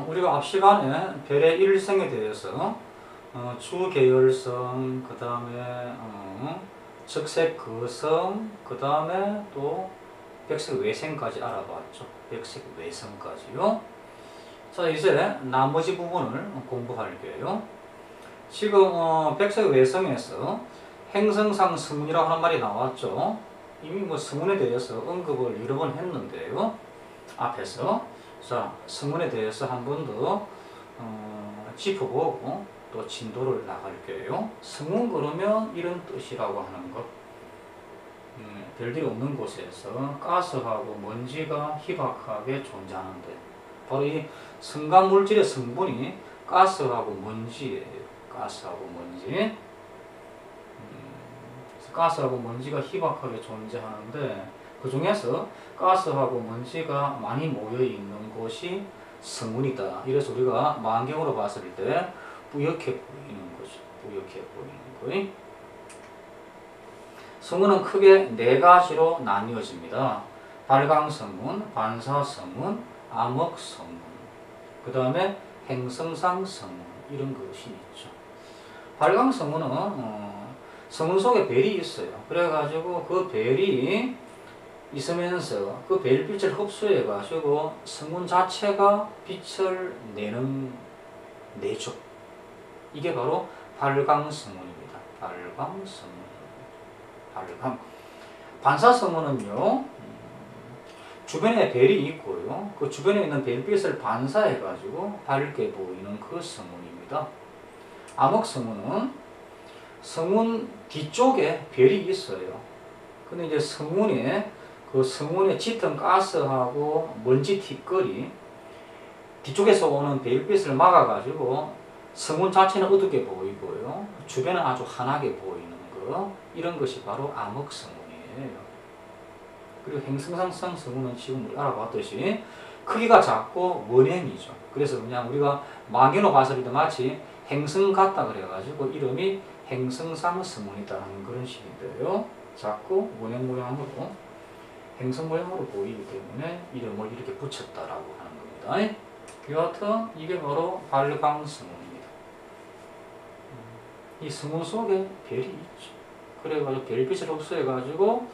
우리가 앞 시간에 별의 일성에 대해서 주계열성, 그 다음에 적색 거성, 그 다음에 또 백색 외생까지 알아봤죠. 백색 외성까지요. 자, 이제 나머지 부분을 공부할게요. 지금 백색 외성에서 행성상 성운이라고 하는 말이 나왔죠. 이미 뭐 성운에 대해서 언급을 여러 번 했는데요. 앞에서. 자, 성운에 대해서 한 번 더 짚어보고 또 진도를 나갈게요. 성운 그러면 이런 뜻이라고 하는 것. 별들이 없는 곳에서 가스하고 먼지가 희박하게 존재하는데, 바로 이 성간 물질의 성분이 가스하고 먼지예요. 가스하고 먼지. 가스하고 먼지가 희박하게 존재하는데, 그 중에서 가스하고 먼지가 많이 모여 있는 곳이 성운이다. 이래서 우리가 망경으로 봤을 때 뿌옇게 보이는 거죠. 뿌옇게 보이는 거. 성운은 크게 네 가지로 나뉘어집니다. 발광성운, 반사성운, 암흑성운, 그 다음에 행성상성운, 이런 것이 있죠. 발광성운은 성운 속에 별이 있어요. 그래가지고 그 별이 있으면서 그 별빛을 흡수해가지고 성운 자체가 빛을 내죠. 이게 바로 발광성운입니다. 발광성운. 발광. 반사성운은요, 주변에 별이 있고요, 그 주변에 있는 별빛을 반사해가지고 밝게 보이는 그 성운입니다. 암흑성운은 성운 뒤쪽에 별이 있어요. 근데 이제 그 성운의 짙은 가스하고 먼지 틱거리, 뒤쪽에서 오는 별빛을 막아가지고 성운 자체는 어둡게 보이고요, 주변은 아주 환하게 보이는 거, 이런 것이 바로 암흑성운이에요. 그리고 행성상 성운은 지금 우리 알아봤듯이 크기가 작고 원행이죠. 그래서 그냥 우리가 망견으로 봤을 때 마치 행성 같다 그래가지고 이름이 행성상 성운이다라는 그런 식인데요. 작고 원행 모양으로, 행성 모양으로 보이기 때문에 이름을 이렇게 붙였다라고 하는 겁니다. 여하튼 이게 바로 발광성운입니다. 이 성운 속에 별이 있죠. 그래가지고 별빛을 흡수해가지고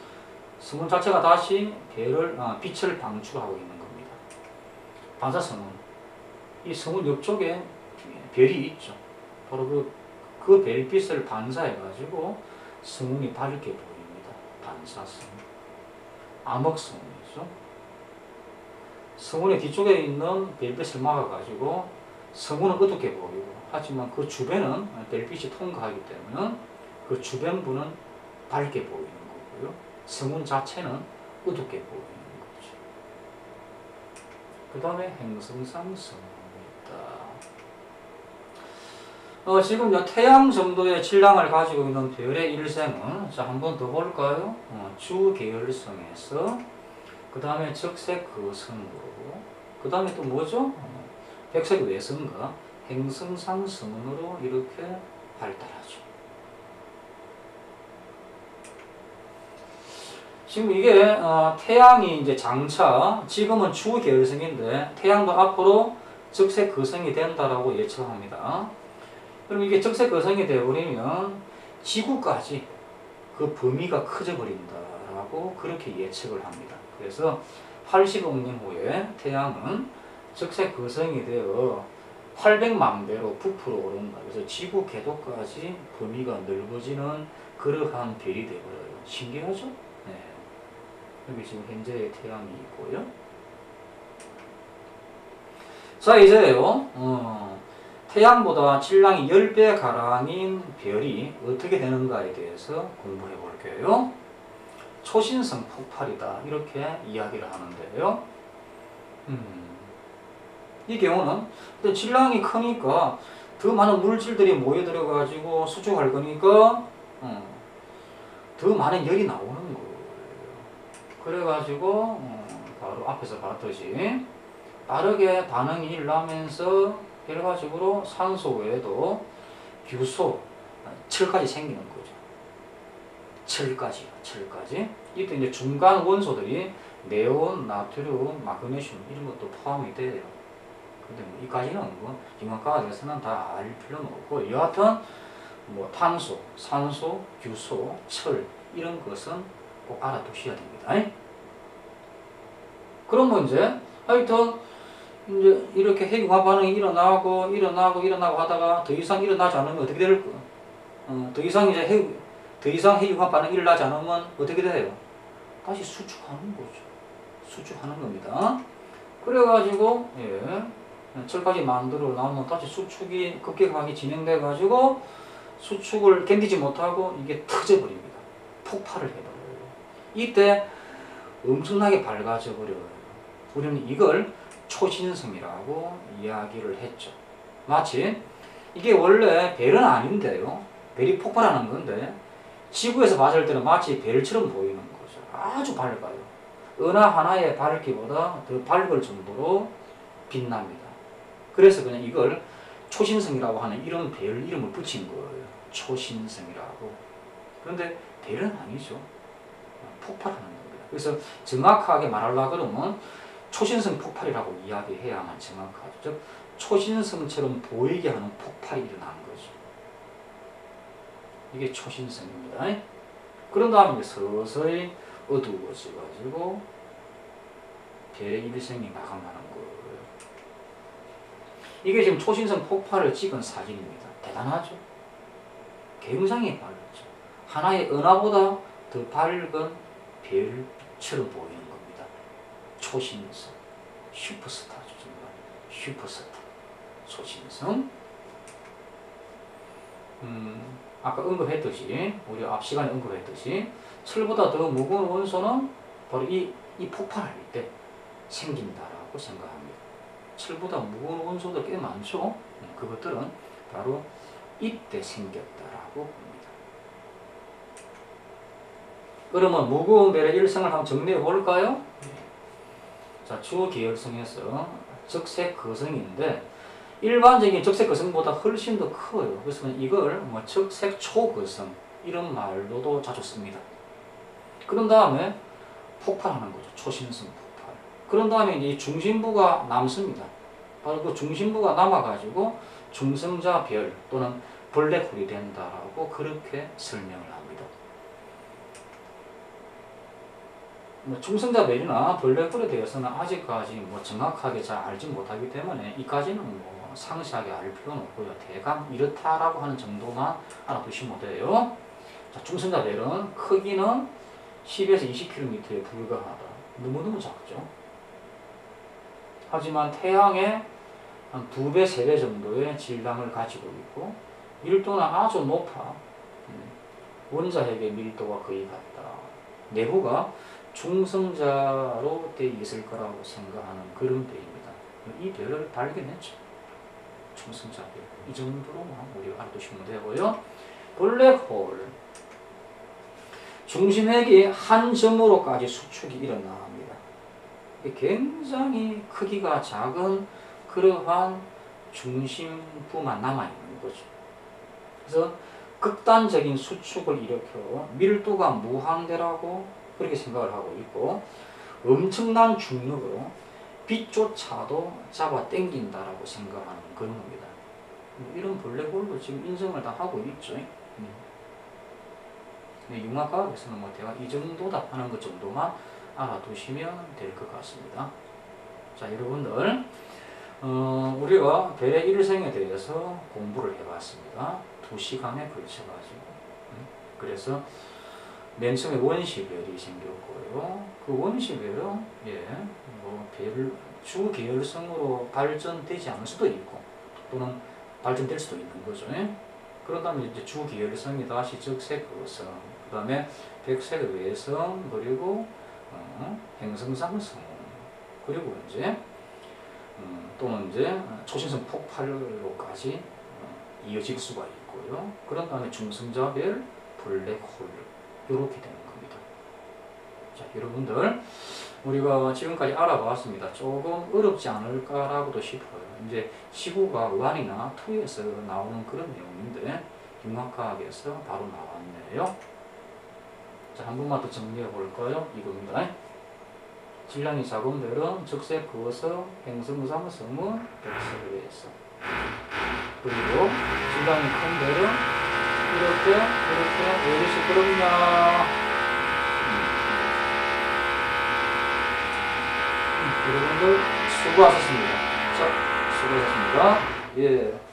성운 자체가 다시 빛을 방출하고 있는 겁니다. 반사성운, 이 성운 옆쪽에 별이 있죠. 바로 그 별빛을 반사해가지고 성운이 밝게 보입니다. 반사성운. 암흑성운이죠. 성운의 뒤쪽에 있는 별빛을 막아가지고 성운은 어둡게 보이고, 하지만 그 주변은 별빛이 통과하기 때문에 그 주변부는 밝게 보이는 거고요, 성운 자체는 어둡게 보이는 거죠. 그 다음에 행성상 성운입니다. 지금 태양 정도의 질량을 가지고 있는 별의 일생은, 자, 한 번 더 볼까요? 주계열성에서, 그 다음에 적색 거성으로, 그 다음에 또 뭐죠? 백색 외성과 행성상 성운으로 이렇게 발달하죠. 지금 이게 태양이 이제 장차, 지금은 주계열성인데 태양도 앞으로 적색 거성이 된다라고 예측합니다. 그럼 이게 적색 거성이 되어버리면 지구까지 그 범위가 커져 버린다라고 그렇게 예측을 합니다. 그래서 80억 년 후에 태양은 적색 거성이 되어 800만 배로 부풀어 오른다. 그래서 지구 궤도까지 범위가 넓어지는 그러한 별이 되어버려요. 신기하죠? 네. 여기 지금 현재의 태양이 있고요. 자, 이제요, 태양보다 질량이 10배 가량인 별이 어떻게 되는가에 대해서 공부해 볼게요. 초신성 폭발이다, 이렇게 이야기를 하는데요. 이 경우는 질량이 크니까 더 많은 물질들이 모여들어 가지고 수축할 거니까 더 많은 열이 나오는 거예요. 그래가지고 바로 앞에서 봤듯이 빠르게 반응이 일어나면서 결과적으로 산소 외에도 규소, 철까지 생기는 거죠. 철까지요. 철까지. 이때 이제 중간 원소들이 네온, 나트륨, 마그네슘 이런 것도 포함이 돼요. 근데 뭐 이까지는 뭐 인간과학에서는 다 알 필요는 없고, 여하튼 뭐 탄소, 산소, 규소, 철 이런 것은 꼭 알아두셔야 됩니다. 그러면 이제 하여튼 이제 이렇게 핵융합 반응이 일어나고 하다가 더 이상 일어나지 않으면 어떻게 될까? 더 이상 핵융합 반응이 일어나지 않으면 어떻게 돼요? 다시 수축하는 거죠. 수축하는 겁니다. 그래가지고 철까지 만들어 나오면 다시 수축이 급격하게 진행돼 가지고 수축을 견디지 못하고 이게 터져버립니다. 폭발을 해버려요. 이때 엄청나게 밝아져 버려요. 우리는 이걸 초신성이라고 이야기를 했죠. 마치 이게 원래 별은 아닌데요. 별이 폭발하는 건데 지구에서 봤을 때는 마치 별처럼 보이는 거죠. 아주 밝아요. 은하 하나의 밝기보다 더 밝을 정도로 빛납니다. 그래서 그냥 이걸 초신성이라고 하는 이런 별 이름을 붙인 거예요. 초신성이라고. 그런데 별은 아니죠. 폭발하는 겁니다. 그래서 정확하게 말하려고 그러면 초신성 폭발이라고 이야기해야만 정확하죠. 즉 초신성처럼 보이게 하는 폭발이 일어나는 거죠. 이게 초신성입니다. 그런 다음에 서서히 어두워져 가지고 별의 일생이 마감하는 거예요. 이게 지금 초신성 폭발을 찍은 사진입니다. 대단하죠? 굉장히 밝았죠. 하나의 은하보다 더 밝은 별처럼 보이는 겁니다. 초신성, 슈퍼스타죠. 정말 슈퍼스타, 초신성. 아까 언급했듯이, 우리 앞 시간에 언급했듯이 철보다 더 무거운 원소는 바로 이 폭발할 때 생긴다라고 생각합니다. 철보다 무거운 원소도 꽤 많죠. 그것들은 바로 이때 생겼다라고 봅니다. 그러면 무거운 별의 일성을 한번 정리해 볼까요? 자, 주계열성에서 적색거성인데 일반적인 적색거성보다 훨씬 더 커요. 그래서 이걸 뭐 적색초거성 이런 말로도 자주 씁니다. 그런 다음에 폭발하는 거죠. 초신성 폭발. 그런 다음에 이 중심부가 남습니다. 바로 그 중심부가 남아가지고 중성자 별 또는 블랙홀이 된다라고 그렇게 설명을 합니다. 뭐 중성자 별이나 블랙홀에 대해서는 아직까지 뭐 정확하게 잘 알지 못하기 때문에 이까지는 뭐 상세하게 알 필요는 없고요. 대강 이렇다라고 하는 정도만 알아두시면 돼요. 자, 중성자 별은 크기는 10에서 20km에 불과하다. 너무너무 작죠. 하지만 태양의 한 2배, 3배 정도의 질량을 가지고 있고 밀도는 아주 높아. 원자핵의 밀도가 거의 같다. 내부가 중성자로 되어 있을 거라고 생각하는 그런 별입니다. 이 별을 발견했죠. 중성자 별. 이 정도로만 우리가 알아두시면 되고요. 블랙홀. 중심핵이 한 점으로까지 수축이 일어납니다. 굉장히 크기가 작은 그러한 중심부만 남아있는 거죠. 그래서 극단적인 수축을 일으켜 밀도가 무한대라고 그렇게 생각을 하고 있고 엄청난 중력으로 빛조차도 잡아 당긴다라고 생각하는 그런 겁니다. 이런 블랙홀도 지금 인정을 다 하고 있죠. 융합과학에서는 뭐 대략 이 정도다 하는 것 정도만 알아두시면 될 것 같습니다. 자, 여러분들 우리가 별의 일생에 대해서 공부를 해봤습니다. 2시간에 걸쳐가지고 그래서 맨 처음에 원시별이 생겼고요. 그 원시별은 뭐 별 주계열성으로 발전되지 않을 수도 있고 또는 발전될 수도 있는 거죠. 그런 다음에 이제 주계열성이 다시 적색거성, 그 다음에 백색외성, 그리고 행성상성, 그리고 이제 또는 이제 초신성 폭발로까지 이어질 수가 있고요. 그런 다음에 중성자별, 블랙홀 이렇게 되는 겁니다. 자, 여러분들 우리가 지금까지 알아봤습니다. 조금 어렵지 않을까라고도 싶어요. 이제 지구가 1이나 2에서 나오는 그런 내용인데 융합과학에서 바로 나왔네요. 자, 한 번만 더 정리해 볼까요? 이겁니다. 질량이 작은 벨은 적색 거성, 행성, 상성은 백색에 대해서. 그리고 질량이 큰 벨은 이렇게 왜 이리 시끄럽냐. 여러분들 수고하셨습니다. 자, 수고하셨습니다. 예.